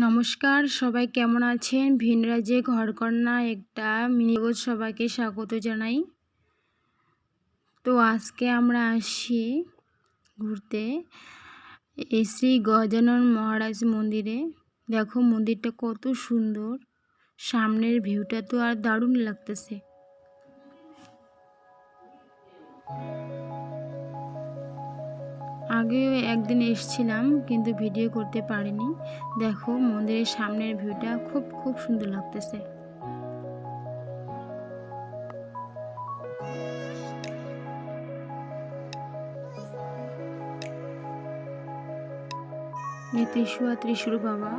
নমস্কার, সবাই কেমন আছেন? ভিনরাজে ঘরকন্না একটা মিনি জগৎ সবাইকে স্বাগত জানাই। তো আজকে আমরা আসি ঘুরতে এই শ্রী গজানন মহারাজ মন্দিরে। দেখো মন্দিরটা কত সুন্দর, সামনের ভিউটা তো আর দারুণ লাগতেছে। আগেও একদিন এসেছিলাম কিন্তু ভিডিও করতে পারিনি। দেখো মন্দিরের সামনের ভিউটা খুব সুন্দর লাগতেছে। ত্রিশূল বাবা